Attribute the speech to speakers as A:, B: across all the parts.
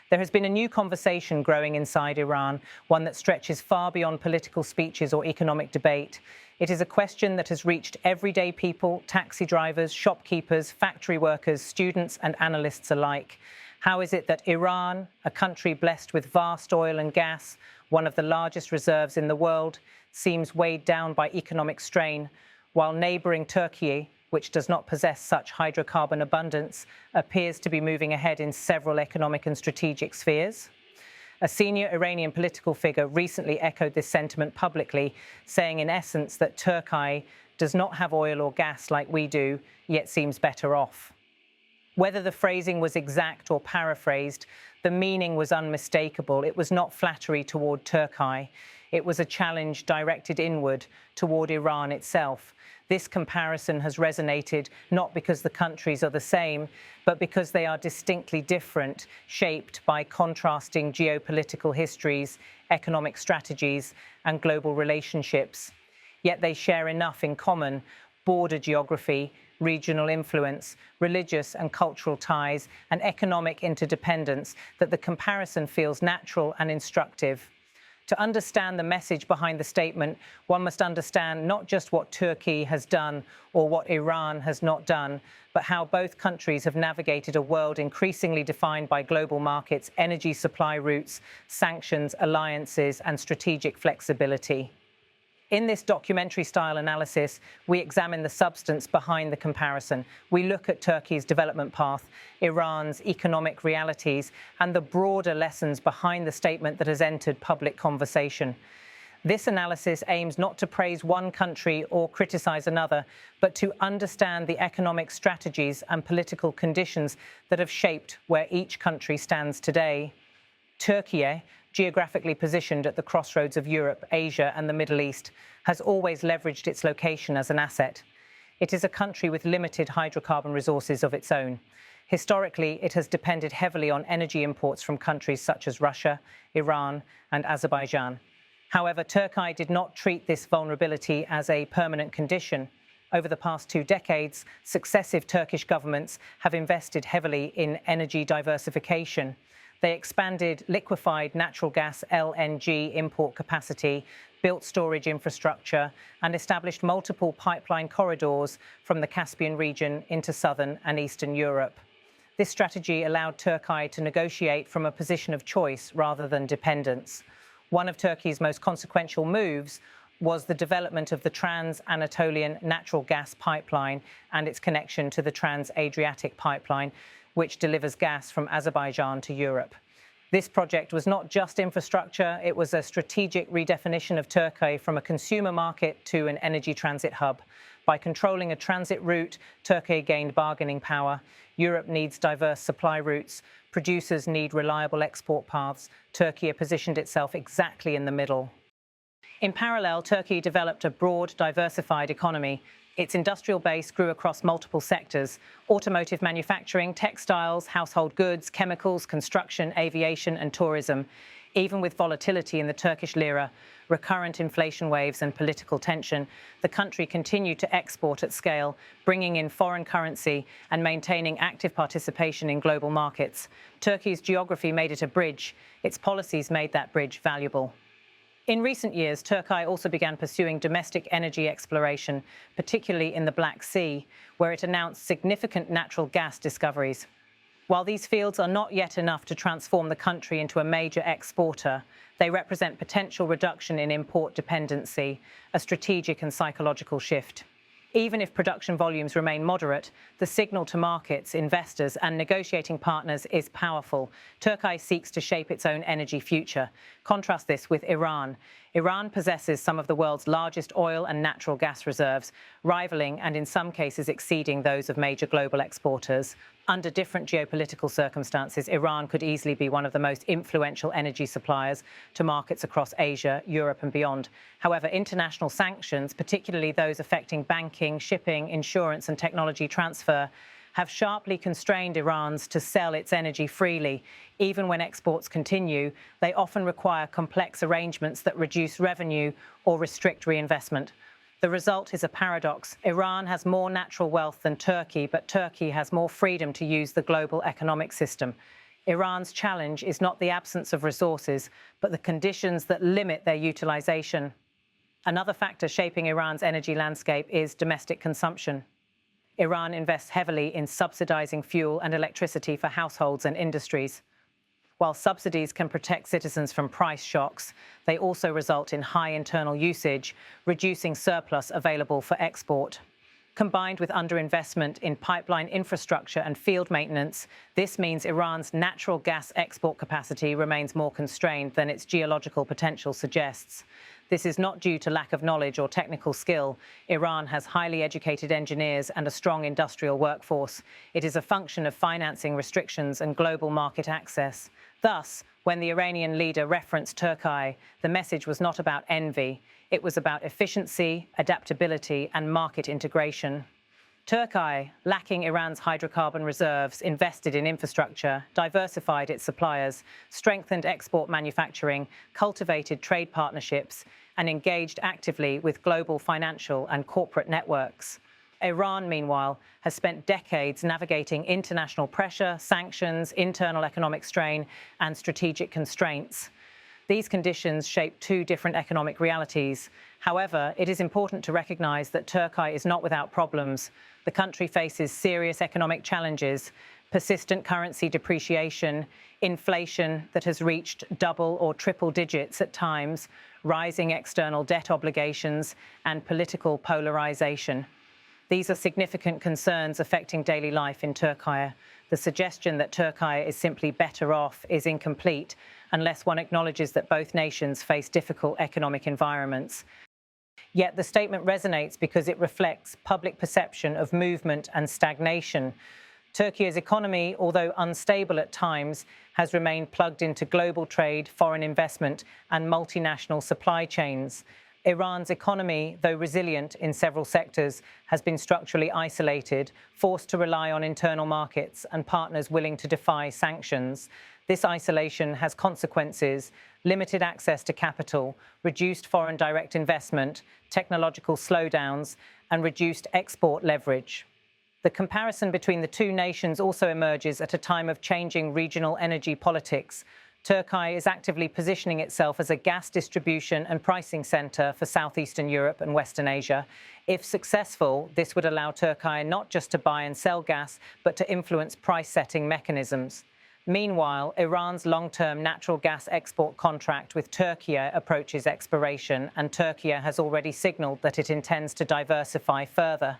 A: There has been a new conversation growing inside Iran, one that stretches far beyond political speeches or economic debate. It is a question that has reached everyday people, taxi drivers, shopkeepers, factory workers, students and analysts alike. How is it that Iran, a country blessed with vast oil and gas, one of the largest reserves in the world, seems weighed down by economic strain, while neighbouring Türkiye, which does not possess such hydrocarbon abundance, appears to be moving ahead in several economic and strategic spheres? A senior Iranian political figure recently echoed this sentiment publicly, saying in essence that Türkiye does not have oil or gas like we do, yet seems better off. Whether the phrasing was exact or paraphrased, the meaning was unmistakable. It was not flattery toward Türkiye. It was a challenge directed inward toward Iran itself. This comparison has resonated not because the countries are the same, but because they are distinctly different, shaped by contrasting geopolitical histories, economic strategies, and global relationships. Yet they share enough in common: border geography, regional influence, religious and cultural ties, and economic interdependence that the comparison feels natural and instructive. To understand the message behind the statement, one must understand not just what Turkey has done or what Iran has not done, but how both countries have navigated a world increasingly defined by global markets, energy supply routes, sanctions, alliances, and strategic flexibility. In this documentary-style analysis, we examine the substance behind the comparison. We look at Turkey's development path, Iran's economic realities, and the broader lessons behind the statement that has entered public conversation. This analysis aims not to praise one country or criticize another, but to understand the economic strategies and political conditions that have shaped where each country stands today. Türkiye, geographically positioned at the crossroads of Europe, Asia, and the Middle East, has always leveraged its location as an asset. It is a country with limited hydrocarbon resources of its own. Historically, it has depended heavily on energy imports from countries such as Russia, Iran, and Azerbaijan. However, Türkiye did not treat this vulnerability as a permanent condition. Over the past 2 decades, successive Turkish governments have invested heavily in energy diversification. They expanded liquefied natural gas (LNG) import capacity, built storage infrastructure, and established multiple pipeline corridors from the Caspian region into southern and eastern Europe. This strategy allowed Türkiye to negotiate from a position of choice rather than dependence. One of Turkey's most consequential moves was the development of the Trans-Anatolian natural gas pipeline and its connection to the Trans-Adriatic pipeline, which delivers gas from Azerbaijan to Europe. This project was not just infrastructure, it was a strategic redefinition of Türkiye from a consumer market to an energy transit hub. By controlling a transit route, Türkiye gained bargaining power. Europe needs diverse supply routes. Producers need reliable export paths. Türkiye positioned itself exactly in the middle. In parallel, Turkey developed a broad, diversified economy. Its industrial base grew across multiple sectors: automotive manufacturing, textiles, household goods, chemicals, construction, aviation, and tourism. Even with volatility in the Turkish lira, recurrent inflation waves, and political tension, the country continued to export at scale, bringing in foreign currency and maintaining active participation in global markets. Turkey's geography made it a bridge. Its policies made that bridge valuable. In recent years, Türkiye also began pursuing domestic energy exploration, particularly in the Black Sea, where it announced significant natural gas discoveries. While these fields are not yet enough to transform the country into a major exporter, they represent potential reduction in import dependency, a strategic and psychological shift. Even if production volumes remain moderate, the signal to markets, investors, and negotiating partners is powerful. Türkiye seeks to shape its own energy future. Contrast this with Iran. Iran possesses some of the world's largest oil and natural gas reserves, rivaling and in some cases exceeding those of major global exporters. Under different geopolitical circumstances, Iran could easily be one of the most influential energy suppliers to markets across Asia, Europe, and beyond. However, international sanctions, particularly those affecting banking, shipping, insurance, and technology transfer, have sharply constrained Iran's to sell its energy freely. Even when exports continue, they often require complex arrangements that reduce revenue or restrict reinvestment. The result is a paradox. Iran has more natural wealth than Turkey, but Turkey has more freedom to use the global economic system. Iran's challenge is not the absence of resources, but the conditions that limit their utilization. Another factor shaping Iran's energy landscape is domestic consumption. Iran invests heavily in subsidizing fuel and electricity for households and industries. While subsidies can protect citizens from price shocks, they also result in high internal usage, reducing surplus available for export. Combined with underinvestment in pipeline infrastructure and field maintenance, this means Iran's natural gas export capacity remains more constrained than its geological potential suggests. This is not due to lack of knowledge or technical skill. Iran has highly educated engineers and a strong industrial workforce. It is a function of financing restrictions and global market access. Thus, when the Iranian leader referenced Türkiye, the message was not about envy. It was about efficiency, adaptability, and market integration. Türkiye, lacking Iran's hydrocarbon reserves, invested in infrastructure, diversified its suppliers, strengthened export manufacturing, cultivated trade partnerships, and engaged actively with global financial and corporate networks. Iran, meanwhile, has spent decades navigating international pressure, sanctions, internal economic strain, and strategic constraints. These conditions shape two different economic realities. However, it is important to recognize that Türkiye is not without problems. The country faces serious economic challenges, persistent currency depreciation, inflation that has reached double or triple digits at times, rising external debt obligations, and political polarization. These are significant concerns affecting daily life in Türkiye. The suggestion that Türkiye is simply better off is incomplete unless one acknowledges that both nations face difficult economic environments. Yet the statement resonates because it reflects public perception of movement and stagnation. Turkey's economy, although unstable at times, has remained plugged into global trade, foreign investment, and multinational supply chains. Iran's economy, though resilient in several sectors, has been structurally isolated, forced to rely on internal markets and partners willing to defy sanctions. This isolation has consequences: limited access to capital, reduced foreign direct investment, technological slowdowns, and reduced export leverage. The comparison between the two nations also emerges at a time of changing regional energy politics. Türkiye is actively positioning itself as a gas distribution and pricing center for southeastern Europe and Western Asia. If successful, this would allow Türkiye not just to buy and sell gas, but to influence price-setting mechanisms. Meanwhile, Iran's long-term natural gas export contract with Türkiye approaches expiration, and Türkiye has already signaled that it intends to diversify further.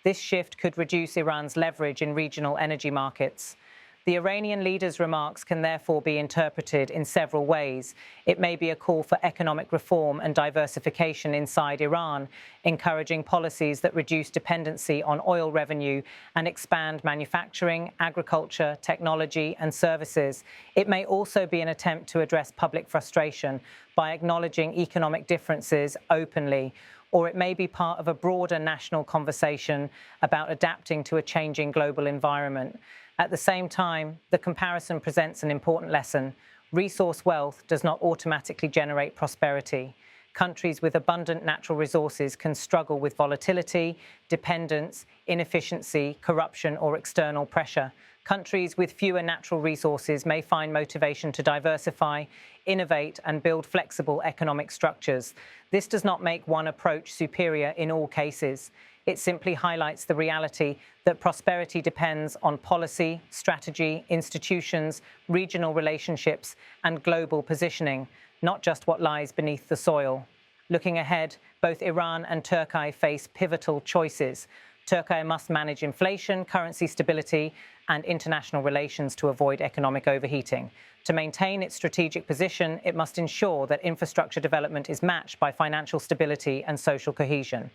A: This shift could reduce Iran's leverage in regional energy markets. The Iranian leader's remarks can therefore be interpreted in several ways. It may be a call for economic reform and diversification inside Iran, encouraging policies that reduce dependency on oil revenue and expand manufacturing, agriculture, technology, and services. It may also be an attempt to address public frustration by acknowledging economic differences openly, or it may be part of a broader national conversation about adapting to a changing global environment. At the same time, the comparison presents an important lesson. Resource wealth does not automatically generate prosperity. Countries with abundant natural resources can struggle with volatility, dependence, inefficiency, corruption, or external pressure. Countries with fewer natural resources may find motivation to diversify, innovate, and build flexible economic structures. This does not make one approach superior in all cases. It simply highlights the reality that prosperity depends on policy, strategy, institutions, regional relationships, and global positioning, not just what lies beneath the soil. Looking ahead, both Iran and Türkiye face pivotal choices. Türkiye must manage inflation, currency stability, and international relations to avoid economic overheating. To maintain its strategic position, it must ensure that infrastructure development is matched by financial stability and social cohesion.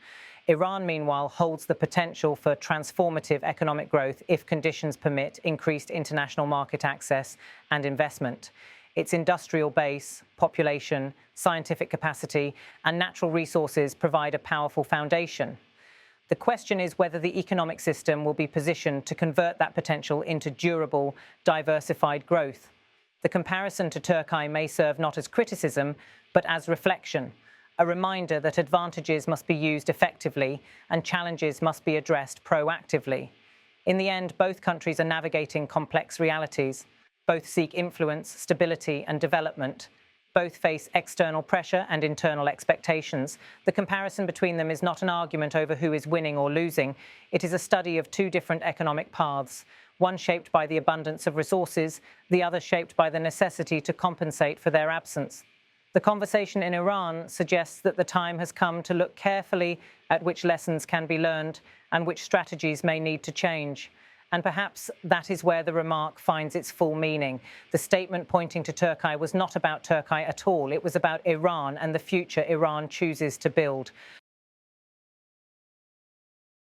A: Iran, meanwhile, holds the potential for transformative economic growth if conditions permit increased international market access and investment. Its industrial base, population, scientific capacity, and natural resources provide a powerful foundation. The question is whether the economic system will be positioned to convert that potential into durable, diversified growth. The comparison to Türkiye may serve not as criticism, but as reflection, a reminder that advantages must be used effectively and challenges must be addressed proactively. In the end, both countries are navigating complex realities. Both seek influence, stability, and development. Both face external pressure and internal expectations. The comparison between them is not an argument over who is winning or losing. It is a study of two different economic paths, one shaped by the abundance of resources, the other shaped by the necessity to compensate for their absence. The conversation in Iran suggests that the time has come to look carefully at which lessons can be learned and which strategies may need to change. And perhaps that is where the remark finds its full meaning. The statement pointing to Turkey was not about Turkey at all. It was about Iran and the future Iran chooses to build.